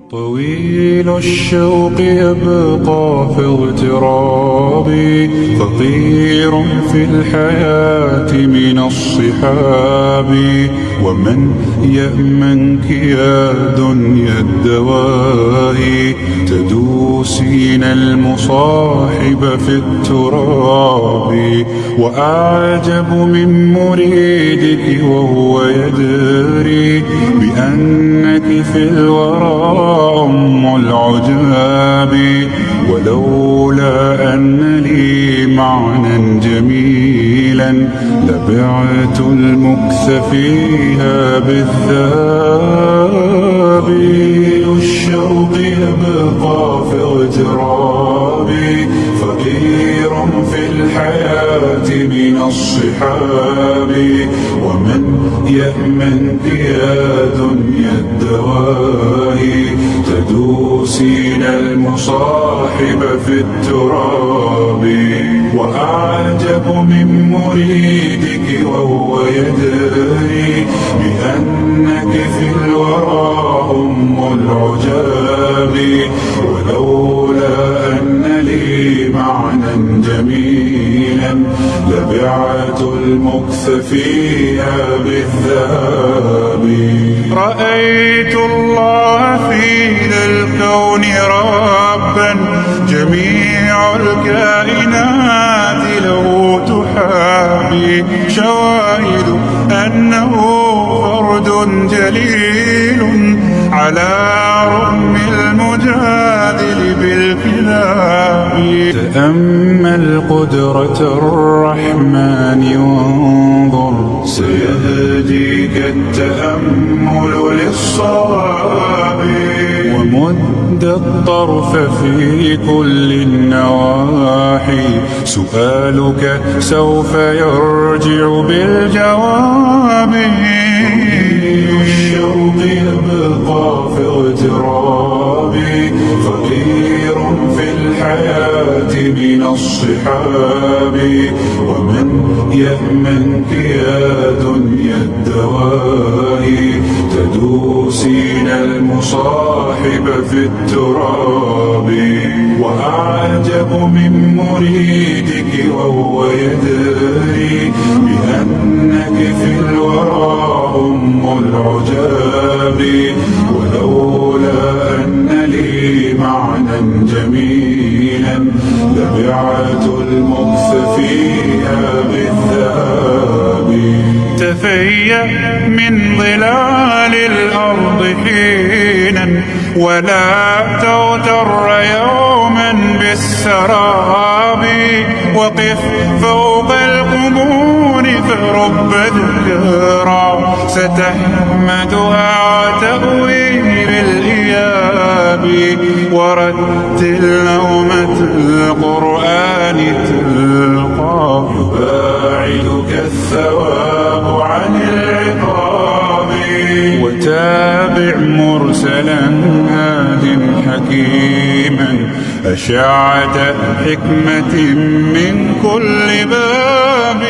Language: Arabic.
طويل الشوق يبقى في اغترابي، فقير في الحياة من الصحاب. ومن يأمنك يا دنيا الدواهي، تدوسين المصاحب في التراب. وأعجب من مريدك وهو يدري بأنك في الورى أم العجاب. ولولا أن لي معنى جميلا، لبعت المكث فيها بالذهب. الشوق يبقى في اغترابي، فقير في الحياة من الصحاب. ومن يأمنك يا دنيا الدواهي، تدوسين المصاحب في التراب. وأعجب من مريدك وهو يدري بأنك في الورى أم العجاب. ولولا أن لي معنى جميلا، لبعت المكث فيها بالذهب. رأيت الله في ذا الكون ربا، جميع الكائنات له تحابي. شواهد أنه فرد جليل على رغم المجادل بالكلاب. تأمل قدرة الرحمن وانظر، سيهديك التأمل للصواب. ومد الطرف في كل النواحي، سؤالك سوف يرجع بالجواب. الشوق يبقى في اغترابي، فقير في الحياة من الصحاب. ومن يأمنك يا دنيا الدواهي، تدوسين المصاحب في التراب. وأعجب من مريدك وهو يدري بأنك في الورى أم العجاب. ولولا أن لي معنى جميلا، لبعت المكث فيها بالذهب. تفيأ من ظلال الأرض حينا، ولا تغتر يوما بالسراب. وقف فوق القبور فرب ذكرى، ستحمدها تأوي بالإياب. ورتل نومة القرآن تلقى، يباعدك الثواب عن العقاب. وتابع مرسلا هاد حكيما، أشعة حكمة من كل باب.